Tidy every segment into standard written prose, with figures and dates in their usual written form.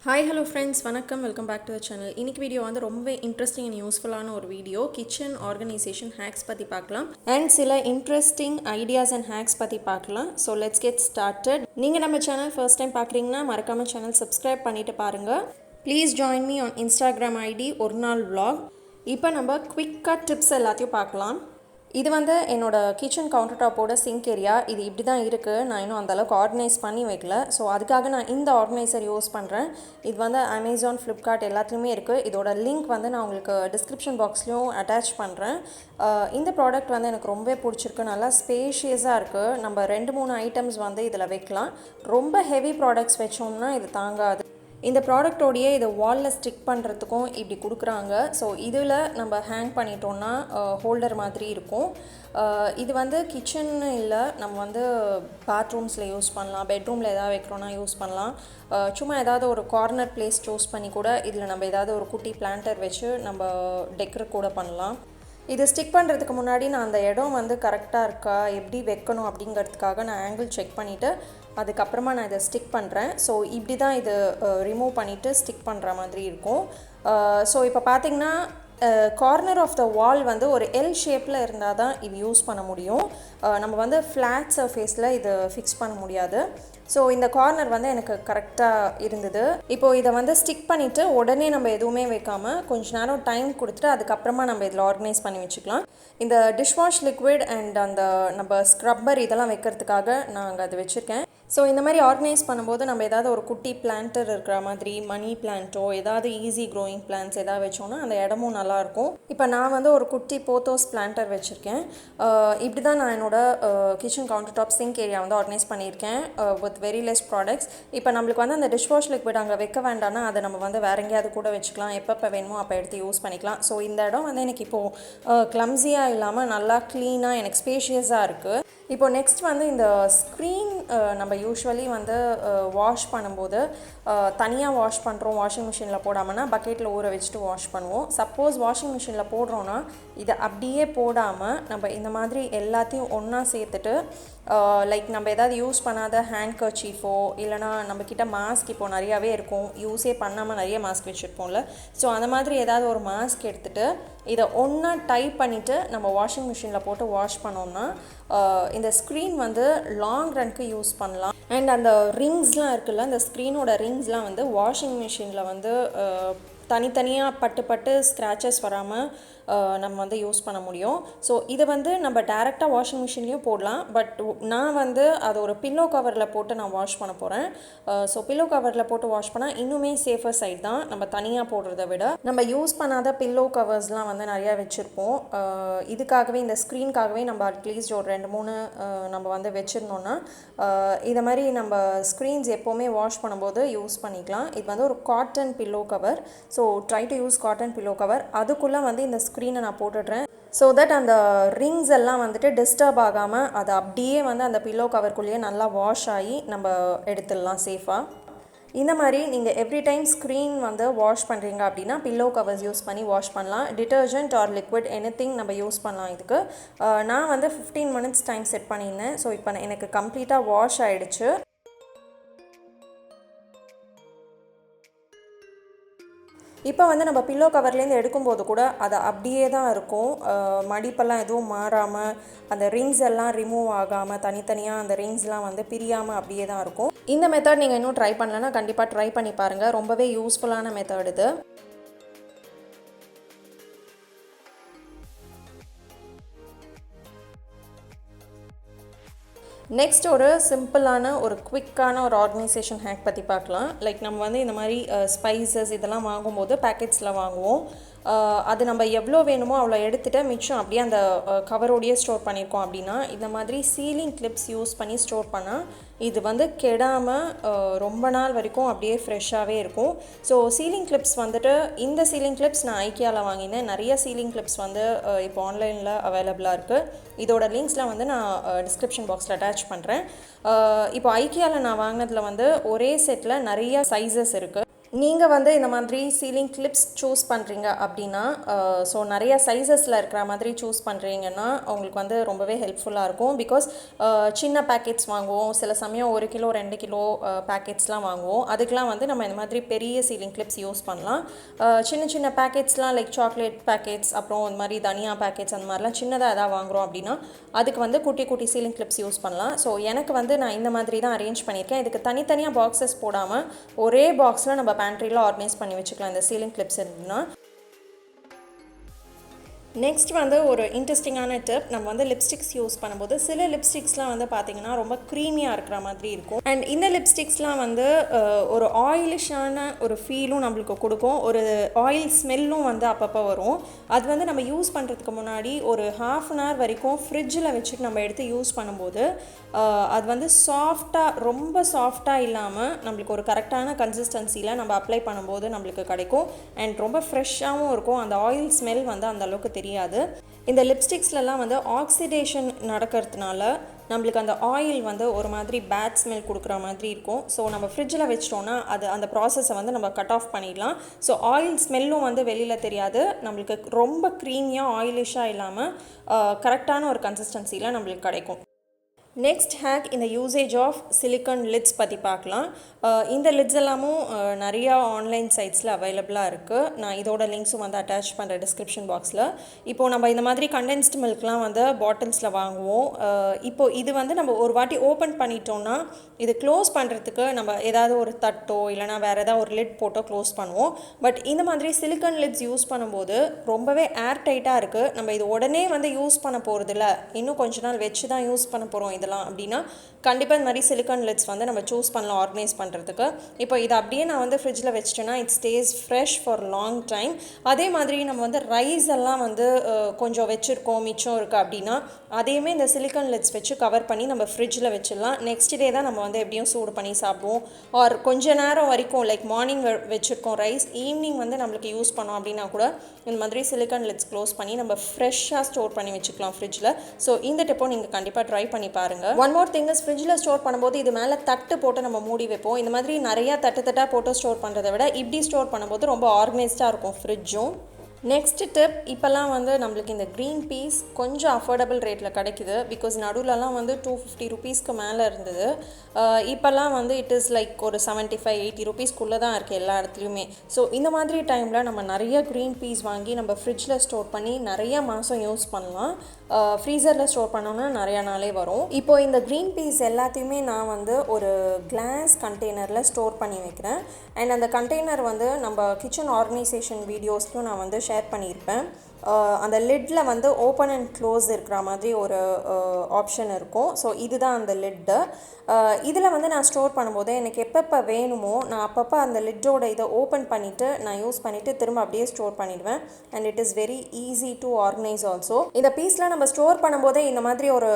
Hi, hello friends, வணக்கம், welcome back to the channel. இன்னைக்கு video வந்து ரொம்ப இன்ட்ரெஸ்டிங் அண்ட் யூஸ்ஃபுல்லான ஒரு வீடியோ கிச்சன் ஆர்கனைசேஷன் ஹேக்ஸ் பற்றி பார்க்கலாம் அண்ட் சில இன்ட்ரெஸ்டிங் ஐடியாஸ் அண்ட் ஹேக்ஸ் பற்றி பார்க்கலாம். So let's get started. நீங்கள் நம்ம சேனல் ஃபர்ஸ்ட் டைம் பார்க்குறீங்கன்னா மறக்காமல் சேனல் சப்ஸ்கிரைப் பண்ணிட்டு பாருங்கள். Please join me on Instagram ID orunaalvlog. இப்போ நம்ம குவிக்காக டிப்ஸ் எல்லாத்தையும் பார்க்கலாம். இது வந்து என்னோட கிச்சன் கவுண்டர் டாப்போட சிங்க் ஏரியா. இது இப்படி தான் இருக்குது. நான் இன்னும் அந்தளவுக்கு ஆர்கனைஸ் பண்ணி வைக்கல. ஸோ அதுக்காக நான் இந்த ஆர்கனைசர் யூஸ் பண்ணுறேன். இது வந்து அமேசான், ஃப்ளிப்கார்ட் எல்லாத்துலேயுமே இருக்குது. இதோட லிங்க் வந்து நான் உங்களுக்கு டிஸ்கிரிப்ஷன் பாக்ஸ்லேயும் அட்டாச் பண்ணுறேன். இந்த ப்ராடக்ட் வந்து எனக்கு ரொம்ப பிடிச்சிருக்கு. நல்லா ஸ்பேஷியஸாக இருக்குது. நம்ம 2-3 ஐட்டம்ஸ் வந்து இதில் வைக்கலாம். ரொம்ப ஹெவி ப்ராடக்ட்ஸ் வச்சோம்னா இது தாங்காது. இந்த ப்ராடக்டோடையே இதை வாலில் ஸ்டிக் பண்ணுறதுக்கும் இப்படி கொடுக்குறாங்க. ஸோ இதில் நம்ம ஹேங் பண்ணிட்டோன்னா ஹோல்டர் மாதிரி இருக்கும். இது வந்து கிச்சன் இல்லை, நம்ம வந்து பாத்ரூம்ஸில் யூஸ் பண்ணலாம், பெட்ரூமில் எதாவது வைக்கிறோன்னா யூஸ் பண்ணலாம். சும்மா ஏதாவது ஒரு கார்னர் பிளேஸ் சூஸ் பண்ணி கூட இதில் நம்ம ஏதாவது ஒரு குட்டி பிளான்டர் வச்சு நம்ம டெக்கர் கூட பண்ணலாம். இது ஸ்டிக் பண்ணுறதுக்கு முன்னாடி நான் அந்த இடம் வந்து கரெக்டாக இருக்கா, எப்படி வைக்கணும் அப்படிங்கிறதுக்காக நான் ஆங்கிள் செக் பண்ணிவிட்டு அதுக்கப்புறமா நான் இதை ஸ்டிக் பண்ணுறேன். ஸோ இப்படி தான் இது ரிமூவ் பண்ணிவிட்டு ஸ்டிக் பண்ணுற மாதிரி இருக்கும். ஸோ இப்போ பார்த்திங்கன்னா கார்னர் ஆஃப் த வால் வந்து ஒரு எல் ஷேப்பில் இருந்தால் தான் இது யூஸ் பண்ண முடியும். நம்ம வந்து ஃப்ளாட் சர்ஃபேஸில் இது ஃபிக்ஸ் பண்ண முடியாது. ஸோ இந்த கார்னர் வந்து எனக்கு கரெக்டாக இருந்தது. இப்போது இதை வந்து ஸ்டிக் பண்ணிவிட்டு உடனே நம்ம எதுவுமே வைக்காமல் கொஞ்ச நேரம் டைம் கொடுத்துட்டு அதுக்கப்புறமா நம்ம இதில் ஆர்கனைஸ் பண்ணி வச்சுக்கலாம். இந்த டிஷ்வாஷ் லிக்விட் அண்ட் அந்த நம்ம ஸ்க்ரப்பர் இதெல்லாம் வைக்கிறதுக்காக நாங்கள் அது வச்சுருக்கேன். ஸோ இந்த மாதிரி ஆர்கனைஸ் பண்ணும்போது நம்ம ஏதாவது ஒரு குட்டி பிளான்டர் இருக்கிற மாதிரி மணி பிளான்ட்டோ ஏதாவது ஈஸி க்ரோயிங் பிளான்ட்ஸ் ஏதாவது வச்சோன்னா அந்த இடமும் நல்லாயிருக்கும். இப்போ நான் வந்து ஒரு குட்டி போத்தோஸ் பிளான்டர் வச்சுருக்கேன். இப்படி தான் நான் என்னோடய kitchen counter top sink area வந்து ஆர்கனைஸ் பண்ணியிருக்கேன் வித் வெரி லெஸ் ப்ராடக்ட்ஸ். இப்போ நம்மளுக்கு வந்து அந்த டிஷ்வாஷ் லிக்விட் அங்கே வைக்க வேண்டாம்னா அதை நம்ம வந்து வேற எங்கேயாவது கூட வச்சுக்கலாம். எப்போ வேணுமோ அப்போ எடுத்து யூஸ் பண்ணிக்கலாம். ஸோ இந்த இடம் வந்து எனக்கு இப்போது க்ளம்ஸியாக இல்லாமல் நல்லா க்ளீனாக எனக்கு ஸ்பேஷியஸாக இருக்குது. இப்போ நெக்ஸ்ட் வந்து இந்த ஸ்க்ரீன் நம்ம யூஸ்வலி வந்து வாஷ் பண்ணும்போது தனியாக வாஷ் பண்ணுறோம், வாஷிங் மிஷினில் போடாமல்னா பக்கெட்டில் ஊற வச்சுட்டு வாஷ் பண்ணுவோம். சப்போஸ் வாஷிங் மிஷினில் போடுறோன்னா இதை அப்படியே போடாமல் நம்ம இந்த மாதிரி எல்லாத்தையும் ஒன்றா சேர்த்துட்டு லைக் நம்ம ஏதாவது யூஸ் பண்ணாத ஹேண்ட் கர்ச்சீஃபோ இல்லைனா நம்மக்கிட்ட மாஸ்க் இப்போது நிறையாவே இருக்கும், யூஸே பண்ணாமல் நிறைய மாஸ்க் வச்சுருப்போம்ல. ஸோ அந்த மாதிரி ஏதாவது ஒரு மாஸ்க் எடுத்துகிட்டு இதை ஒன்றா டைப் பண்ணிவிட்டு நம்ம வாஷிங் மிஷினில் போட்டு வாஷ் பண்ணோம்னா இந்த ஸ்க்ரீன் வந்து லாங் ரன்க்கு யூஸ் பண்ணலாம். அண்ட் அந்த ரிங்ஸ்லாம் இருக்குல்ல, அந்த ஸ்க்ரீனோட ரிங்ஸ்லாம் வந்து வாஷிங் மிஷினில் வந்து தனித்தனியாக பட்டு ஸ்க்ராச்சஸ் வராமல் நம்ம வந்து யூஸ் பண்ண முடியும். ஸோ இதை வந்து நம்ம டேரெக்டாக வாஷிங் மிஷின்லேயும் போடலாம். பட் நான் வந்து அதை ஒரு பில்லோ கவரில் போட்டு நான் வாஷ் பண்ண போகிறேன். ஸோ பில்லோ கவரில் போட்டு வாஷ் பண்ணால் இன்னுமே சேஃபர் சைட் தான் நம்ம தனியாக போடுறத விட. நம்ம யூஸ் பண்ணாத பில்லோ கவர்ஸ்லாம் வந்து நிறையா வச்சுருப்போம். இதுக்காகவே இந்த ஸ்க்ரீனுக்காகவே நம்ம அட்லீஸ்ட் ஒரு 2-3 நம்ம வந்து வச்சுருந்தோன்னா இதை மாதிரி நம்ம ஸ்க்ரீன்ஸ் எப்போவுமே வாஷ் பண்ணும்போது யூஸ் பண்ணிக்கலாம். இது வந்து ஒரு cotton pillow cover. So try to use cotton pillow cover. அதுக்குள்ளே வந்து இந்த ஸ்க்ரீனை நான் போட்டுடுறேன். ஸோ தட் அந்த ரிங்ஸ் எல்லாம் வந்துட்டு டிஸ்டர்ப் ஆகாமல் அது அப்படியே வந்து அந்த பில்லோ கவர்க்குள்ளேயே நல்லா வாஷ் ஆகி நம்ம எடுத்துடலாம் சேஃபாக. இந்த மாதிரி நீங்கள் எவ்ரி டைம் ஸ்க்ரீன் வந்து வாஷ் பண்ணுறீங்க அப்படின்னா பில்லோ கவர்ஸ் யூஸ் பண்ணி வாஷ் பண்ணலாம். டிட்டர்ஜென்ட் ஆர் லிக்விட் எனிதிங் நம்ம யூஸ் பண்ணலாம். இதுக்கு நான் வந்து 15 minutes டைம் செட் பண்ணியிருந்தேன். ஸோ இப்போ எனக்கு கம்ப்ளீட்டாக வாஷ் ஆகிடுச்சு. இப்போ வந்து நம்ம பில்லோ கவர்லேருந்து எடுக்கும்போது கூட அது அப்படியே தான் இருக்கும். மடிப்பெல்லாம் எதுவும் மாறாமல், அந்த ரிங்ஸ் எல்லாம் ரிமூவ் ஆகாமல், தனித்தனியாக அந்த ரிங்ஸ்லாம் வந்து பிரியாமல் அப்படியே தான் இருக்கும். இந்த மெத்தட் நீங்கள் இன்னும் ட்ரை பண்ணலன்னா கண்டிப்பாக ட்ரை பண்ணி பாருங்கள். ரொம்பவே யூஸ்ஃபுல்லான மெத்தட் இது. நெக்ஸ்ட் ஒரு சிம்பிளான ஒரு குவிக்கான ஒரு ஆர்கனைசேஷன் ஹேக் பற்றி பார்க்கலாம். லைக் நம்ம வந்து இந்த மாதிரி ஸ்பைசஸ் இதெல்லாம் வாங்கும்போது பேக்கெட்ஸில் வாங்குவோம். அது நம்ம எவ்வளோ வேணுமோ அவ்வளோ எடுத்துகிட்டு மிச்சம் அப்படியே அந்த கவரோடையே ஸ்டோர் பண்ணியிருக்கோம் அப்படின்னா இந்த மாதிரி சீலிங் கிளிப்ஸ் யூஸ் பண்ணி ஸ்டோர் பண்ணால் இது வந்து கெடாமல் ரொம்ப நாள் வரைக்கும் அப்படியே ஃப்ரெஷ்ஷாகவே இருக்கும். ஸோ சீலிங் கிளிப்ஸ் வந்துட்டு இந்த சீலிங் கிளிப்ஸ் நான் ஐக்கியாவில் வாங்கினேன். நிறைய சீலிங் கிளிப்ஸ் வந்து இப்போ ஆன்லைனில் அவைலபிளாக இருக்குது. இதோட லிங்க்ஸ்லாம் வந்து நான் டிஸ்கிரிப்ஷன் பாக்ஸில் அட்டாச் பண்ணுறேன். இப்போ ஐக்கியாவில் நான் வாங்கினதில் வந்து ஒரே செட்டில் நிறைய சைஸஸ் இருக்குது. நீங்கள் வந்து இந்த மாதிரி சீலிங் கிளிப்ஸ் சூஸ் பண்ணுறீங்க அப்படின்னா ஸோ நிறைய சைஸஸில் இருக்கிற மாதிரி சூஸ் பண்ணுறீங்கன்னா உங்களுக்கு வந்து ரொம்பவே ஹெல்ப்ஃபுல்லாக இருக்கும். பிகாஸ் சின்ன பேக்கெட்ஸ் வாங்குவோம், சில சமயம் 1 கிலோ 2 கிலோ பேக்கெட்ஸ்லாம் வாங்குவோம். அதுக்கெலாம் வந்து நம்ம இந்த மாதிரி பெரிய சீலிங் கிளிப்ஸ் யூஸ் பண்ணலாம். சின்ன சின்ன பேக்கெட்ஸ்லாம் லைக் சாக்லேட் பேக்கெட்ஸ், அப்புறம் இந்த மாதிரி தனியா பேக்கெட்ஸ், அந்த மாதிரிலாம் சின்னதாக எதாவது வாங்குகிறோம் அப்படின்னா அதுக்கு வந்து குட்டி குட்டி சீலிங் கிளிப்ஸ் யூஸ் பண்ணலாம். ஸோ எனக்கு வந்து நான் இந்த மாதிரி தான் அரேஞ்ச் பண்ணியிருக்கேன். இதுக்கு தனித்தனியாக பாக்ஸஸ் போடாமல் ஒரே பாக்ஸில் நம்ம பேண்ட்ரியில் ஆர்கனைஸ் பண்ணி வச்சுக்கலாம் இந்த சீலிங் கிளிப்ஸ் இருந்துன்னா. நெக்ஸ்ட் வந்து ஒரு இன்ட்ரெஸ்டிங்கான டிப், நம்ம வந்து லிப்ஸ்டிக்ஸ் யூஸ் பண்ணும்போது சில லிப்ஸ்டிக்ஸ்லாம் வந்து பார்த்திங்கன்னா ரொம்ப க்ரீமியாக இருக்கிற மாதிரி இருக்கும். அண்ட் இந்த லிப்ஸ்டிக்ஸ்லாம் வந்து ஒரு ஆயிலிஷான ஒரு ஃபீலும் நம்மளுக்கு கொடுக்கும், ஒரு ஆயில் ஸ்மெல்லும் வந்து அப்பப்போ வரும். அது வந்து நம்ம யூஸ் பண்ணுறதுக்கு முன்னாடி ஒரு ½ அன் ஹவர் வரைக்கும் ஃப்ரிட்ஜில் வச்சுட்டு நம்ம எடுத்து யூஸ் பண்ணும்போது அது வந்து சாஃப்டாக, ரொம்ப சாஃப்டாக இல்லாமல் நம்மளுக்கு ஒரு கரெக்டான கன்சிஸ்டன்சியில் நம்ம அப்ளை பண்ணும்போது நம்மளுக்கு கிடைக்கும். அண்ட் ரொம்ப ஃப்ரெஷ்ஷாகவும் இருக்கும். அந்த ஆயில் ஸ்மெல் வந்து அந்தளவுக்கு தெரியாது. இந்த லிப்ஸ்டிக்ஸ்லாம் வந்து ஆக்சிடேஷன் நடக்கிறதுனால நம்மளுக்கு அந்த ஆயில் வந்து ஒரு மாதிரி பேட் ஸ்மெல் கொடுக்குற மாதிரி இருக்கும். ஸோ நம்ம ஃப்ரிட்ஜில் வச்சிட்டோன்னா அது அந்த ப்ராசஸை வந்து நம்ம கட் ஆஃப் பண்ணிடலாம். ஸோ ஆயில் ஸ்மெல்லும் வந்து வெளியில் தெரியாது. நம்மளுக்கு ரொம்ப க்ரீமியாக ஆயிலிஷாக இல்லாமல் கரெக்டான ஒரு கன்சிஸ்டன்சியில் நம்மளுக்கு கிடைக்கும். நெக்ஸ்ட் ஹேக், இந்த யூசேஜ் ஆஃப் சிலிக்கான் லிட்ஸ் பற்றி பார்க்கலாம். இந்த லிட்ஸ் எல்லாமும் நிறையா ஆன்லைன் சைட்ஸில் அவைலபிளாக இருக்குது. நான் இதோட லிங்க்ஸும் வந்து அட்டாச் பண்ணுறேன் டிஸ்கிரிப்ஷன் பாக்ஸில். இப்போது நம்ம இந்த மாதிரி கண்டென்ஸ்டு மில்க்லாம் வந்து பாட்டில்ஸில் வாங்குவோம். இப்போது இது வந்து நம்ம ஒரு வாட்டி ஓப்பன் பண்ணிட்டோன்னா இது க்ளோஸ் பண்ணுறதுக்கு நம்ம ஏதாவது ஒரு தட்டோ இல்லைனா வேறு ஏதாவது ஒரு லிட் போட்டோ க்ளோஸ் பண்ணுவோம். பட் இந்த மாதிரி சிலிக்கான் லிட்ஸ் யூஸ் பண்ணும்போது ரொம்பவே ஏர் டைட்டாக இருக்குது. நம்ம இது உடனே வந்து யூஸ் பண்ண போகிறதில்ல, இன்னும் கொஞ்ச நாள் வச்சு தான் யூஸ் பண்ண போகிறோம் இதெல்லாம் அப்படின்னா கண்டிப்பாக இந்த மாதிரி சிலிக்கான் லிட்ஸ் வந்து நம்ம சூஸ் பண்ணலாம் ஆர்கனைஸ் பண்ணுறதுக்கு. இப்போ இதை அப்படியே நான் வந்து ஃப்ரிட்ஜில் வச்சிட்டேன்னா it stays fresh for long time. அதே மாதிரி நம்ம வந்து ரைஸ் எல்லாம் வந்து கொஞ்சம் வச்சுருக்கோம், மிச்சம் இருக்குது அப்படின்னா அதையுமே இந்த சிலிக்கான் லிட்ஸ் வச்சு கவர் பண்ணி நம்ம ஃப்ரிட்ஜில் வச்சிடலாம். நெக்ஸ்ட் டே தான் நம்ம வந்து எப்படியும் சூடு பண்ணி சாப்பிடுவோம். ஆர் கொஞ்ச நேரம் வரைக்கும் லைக் மார்னிங் வச்சுருக்கோம் ரைஸ், ஈவினிங் வந்து நம்மளுக்கு யூஸ் பண்ணோம் அப்படின்னா கூட இந்த மாதிரி சிலிக்கான் லிட்ஸ் க்ளோஸ் பண்ணி நம்ம ஃப்ரெஷ்ஷாக ஸ்டோர் பண்ணி வச்சுக்கலாம் ஃப்ரிட்ஜில். ஸோ இந்த டிப்போ நீங்கள் கண்டிப்பாக ட்ரை பண்ணி பாருங்கள். ஒன் மோர் திங் இஸ், ஃப்ரிட்ஜில் ஸ்டோர் பண்ணும்போது இது மேலே தட்டு போட்டு நம்ம மூடி வைப்போம். இந்த மாதிரி நிறையா தட்டாக போட்டு ஸ்டோர் பண்ணுறதை விட இப்படி ஸ்டோர் பண்ணும்போது ரொம்ப ஆர்கனைஸ்டாக இருக்கும் ஃப்ரிட்ஜும். நெக்ஸ்ட் டிப், இப்போல்லாம் வந்து நம்மளுக்கு இந்த க்ரீன் பீஸ் கொஞ்சம் அஃபோர்டபுள் ரேட்டில் கிடைக்குது. பிகாஸ் நடுவிலலாம் வந்து 250 ருபீஸ்க்கு மேலே இருந்தது. இப்போல்லாம் வந்து இட் இஸ் லைக் ஒரு 75-80 ருபீஸ்க்குள்ளே தான் இருக்குது எல்லா இடத்துலையுமே. ஸோ இந்த மாதிரி டைமில் நம்ம நிறைய க்ரீன் பீஸ் வாங்கி நம்ம ஃப்ரிட்ஜில் ஸ்டோர் பண்ணி நிறையா மாதம் யூஸ் பண்ணலாம். ஃப்ரீசரில் ஸ்டோர் பண்ணோன்னா நிறையா நாளே வரும். இப்போது இந்த க்ரீன் பீஸ் எல்லாத்தையுமே நான் வந்து ஒரு கிளாஸ் கண்டெய்னரில் ஸ்டோர் பண்ணி வைக்கிறேன். அண்ட் அந்த கண்டெய்னர் வந்து நம்ம கிச்சன் ஆர்கனைசேஷன் வீடியோஸ்க்கும் நான் வந்து ஷேர் பண்ணியிருப்பேன். அந்த லிட்டில் வந்து ஓப்பன் அண்ட் க்ளோஸ் இருக்கிற மாதிரி ஒரு ஆப்ஷன் இருக்கும். ஸோ இதுதான் அந்த லிட்டு. இதில் வந்து நான் ஸ்டோர் பண்ணும்போது எனக்கு எப்பப்போ வேணுமோ நான் அப்பப்போ அந்த லிட்டோட இதை ஓப்பன் பண்ணிவிட்டு நான் யூஸ் பண்ணிவிட்டு திரும்ப அப்படியே ஸ்டோர் பண்ணிடுவேன். And it is very easy to organise also. இந்த பீஸில் நம்ம ஸ்டோர் பண்ணும்போதே இந்த மாதிரி ஒரு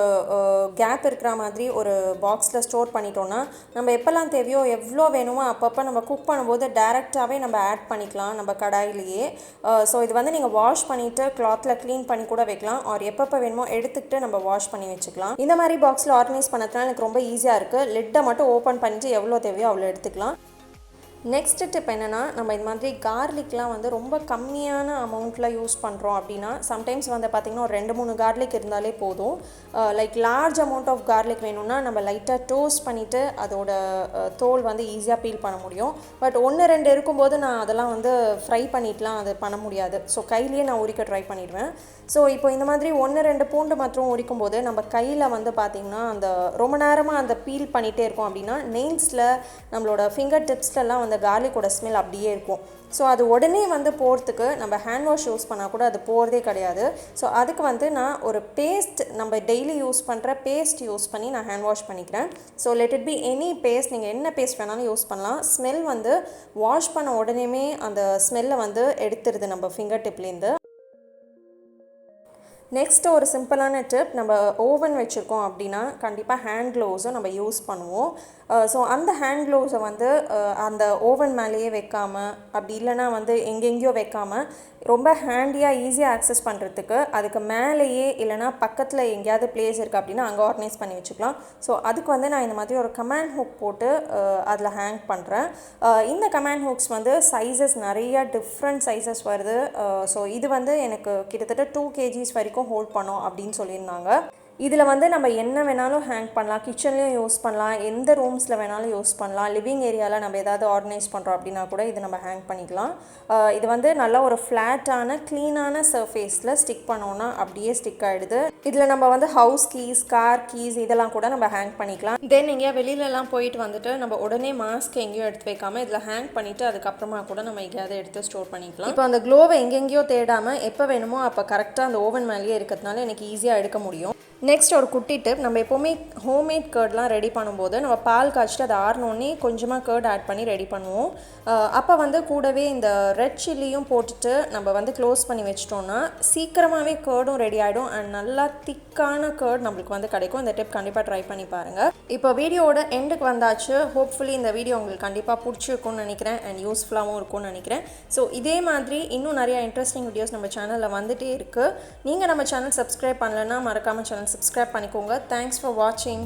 கேப் இருக்கிற மாதிரி ஒரு பாக்ஸில் ஸ்டோர் பண்ணிட்டோன்னா நம்ம எப்போல்லாம் தேவையோ எவ்வளோ வேணுமோ அப்பப்போ நம்ம குக் பண்ணும்போது டேரெக்டாகவே நம்ம ஆட் பண்ணிக்கலாம் நம்ம கடாயிலேயே. ஸோ இது வந்து நீங்கள் வாஷ் பண்ணிவிட்டு கிளாத்தில் க்ளீன் பண்ணி கூட வைக்கலாம். ஆர் எப்பப்போ வேணுமோ எடுத்துக்கிட்டு நம்ம வாஷ் பண்ணி வச்சுக்கலாம். இந்த மாதிரி பாக்ஸில் ஆர்கனைஸ் பண்ணதுனால எனக்கு ரொம்ப ஈஸியாக இருக்குது. லிட்டை மட்டும் ஓப்பன் பண்ணிட்டு எவ்வளோ தேவையோ அவ்வளோ எடுத்துக்கலாம். நெக்ஸ்ட் டிப் என்னென்னா, நம்ம இது மாதிரி கார்லிக்லாம் வந்து ரொம்ப கம்மியான அமௌண்ட்டில் யூஸ் பண்ணுறோம் அப்படின்னா சம்டைம்ஸ் வந்து பார்த்திங்கன்னா ஒரு 2-3 கார்லிக் இருந்தாலே போதும். Like large amount of garlic வேணும்னா நம்ம லைட்டாக டோஸ்ட் பண்ணிவிட்டு அதோட தோல் வந்து ஈஸியாக பீல் பண்ண முடியும். பட் 1-2 இருக்கும்போது நான் அதெல்லாம் வந்து ஃப்ரை பண்ணிட்டுலாம் அது பண்ண முடியாது. ஸோ கையிலேயே நான் உரிக்க ட்ரை பண்ணிடுவேன். ஸோ இப்போ இந்த மாதிரி 1-2 பூண்டு மற்றும் உரிக்கும்போது நம்ம கையில் வந்து பார்த்திங்கன்னா அந்த ரொம்ப நேரமாக அந்த பீல் பண்ணிகிட்டே இருக்கோம் அப்படின்னா நெயில்ஸில் நம்மளோட ஃபிங்கர் டிப்ஸ்லலாம் அந்த கார்லிக்கோட ஸ்மெல் அப்படியே இருக்கும். ஸோ அது உடனே வந்து போகிறதுக்கு நம்ம ஹேண்ட் வாஷ் யூஸ் பண்ணால் கூட அது போகிறதே கிடையாது. ஸோ அதுக்கு வந்து நான் ஒரு பேஸ்ட், நம்ம டெய்லி யூஸ் பண்ணுற பேஸ்ட் யூஸ் பண்ணி நான் ஹேண்ட் வாஷ் பண்ணிக்கிறேன். So let it be any paste, நீங்கள் என்ன பேஸ்ட் வேணாலும் யூஸ் பண்ணலாம். ஸ்மெல் வந்து வாஷ் பண்ண உடனேமே அந்த ஸ்மெல்லை வந்து எடுத்துருது நம்ம ஃபிங்கர் டிப்லேருந்து. நெக்ஸ்ட் ஒரு சிம்பிளான டிப், நம்ம ஓவன் வச்சுருக்கோம் அப்படின்னா கண்டிப்பாக ஹேண்ட் க்ளவுஸும் நம்ம யூஸ் பண்ணுவோம். ஸோ அந்த ஹேண்ட் க்ளவுஸை வந்து அந்த ஓவன் மேலேயே வைக்காமல், அப்படி இல்லைனா வந்து எங்கெங்கேயோ வைக்காமல் ரொம்ப ஹேண்டியாக ஈஸியாக ஆக்சஸ் பண்ணுறதுக்கு அதுக்கு மேலேயே இல்லைனா பக்கத்தில் எங்கேயாவது பிளேஸ் இருக்குது அப்படின்னா அங்கே ஆர்கனைஸ் பண்ணி வச்சுக்கலாம். ஸோ அதுக்கு வந்து நான் இந்த மாதிரி ஒரு கமாண்ட் ஹூக் போட்டு அதில் ஹேங் பண்ணுறேன். இந்த கமாண்ட் ஹூக்ஸ் வந்து சைஸஸ் நிறைய டிஃப்ரெண்ட் சைஸஸ் வருது. ஸோ இது வந்து எனக்கு கிட்டத்தட்ட 2 kgs வரைக்கும் ஹோல்ட் பண்ணோம் அப்படின்னு சொல்லியிருந்தாங்க. இதில் வந்து நம்ம என்ன வேணாலும் ஹேங் பண்ணலாம், கிச்சன்லேயும் யூஸ் பண்ணலாம், எந்த ரூம்ஸில் வேணாலும் யூஸ் பண்ணலாம். லிவிங் ஏரியாவில் நம்ம ஏதாவது ஆர்கனைஸ் பண்ணுறோம் அப்படின்னா கூட இது நம்ம ஹேங் பண்ணிக்கலாம். இது வந்து நல்லா ஒரு ஃப்ளாட்டான க்ளீனான சர்ஃபேஸில் ஸ்டிக் பண்ணோன்னா அப்படியே ஸ்டிக் ஆகிடுது. இதில் நம்ம வந்து ஹவுஸ் கீஸ், கார் கீஸ் இதெல்லாம் கூட நம்ம ஹேங் பண்ணிக்கலாம். தென் எங்கேயா வெளியிலலாம் போயிட்டு வந்துட்டு நம்ம உடனே மாஸ்க் எங்கேயும் எடுத்து வைக்காமல் இதில் ஹேங் பண்ணிவிட்டு அதுக்கப்புறமா கூட நம்ம எங்கேயாவது எடுத்து ஸ்டோர் பண்ணிக்கலாம். இப்போ அந்த க்ளோவை எங்கெங்கேயோ தேடாமல் எப்போ வேணுமோ அப்போ கரெக்டாக அந்த ஓவன் மேலேயே இருக்கிறதுனால எனக்கு ஈஸியாக எடுக்க முடியும். நெக்ஸ்ட் ஒரு குட்டி டிப், நம்ம எப்போவுமே ஹோம்மேட் கர்ட்லாம் ரெடி பண்ணும்போது நம்ம பால் காய்ச்சிட்டு அதை ஆறினோடனே கொஞ்சமாக கர்ட் ஆட் பண்ணி ரெடி பண்ணுவோம். அப்போ வந்து கூடவே இந்த ரெட் சில்லியும் போட்டுட்டு நம்ம வந்து க்ளோஸ் பண்ணி வச்சிட்டோன்னா சீக்கிரமாகவே கர்டும் ரெடி ஆகிடும் அண்ட் நல்லா திக்கான கர்ட் நம்மளுக்கு வந்து கிடைக்கும். இந்த டிப் கண்டிப்பாக ட்ரை பண்ணி பாருங்கள். இப்போ வீடியோவோட எண்டுக்கு வந்தாச்சு. ஹோப்ஃபுல்லி இந்த வீடியோ உங்களுக்கு கண்டிப்பாக பிடிச்சிருக்கும்னு நினைக்கிறேன் அண்ட் யூஸ்ஃபுல்லாகவும் இருக்கும்னு நினைக்கிறேன். ஸோ இதே மாதிரி இன்னும் நிறையா இன்ட்ரெஸ்டிங் வீடியோஸ் நம்ம சேனலில் வந்துகிட்டே இருக்குது. நீங்கள் நம்ம சேனல் சப்ஸ்கிரைப் பண்ணலன்னா மறக்காமல் சேனல் சப்ஸ்கிரைப் பண்ணிக்கோங்க. தேங்க்ஸ் ஃபார் வாட்சிங்.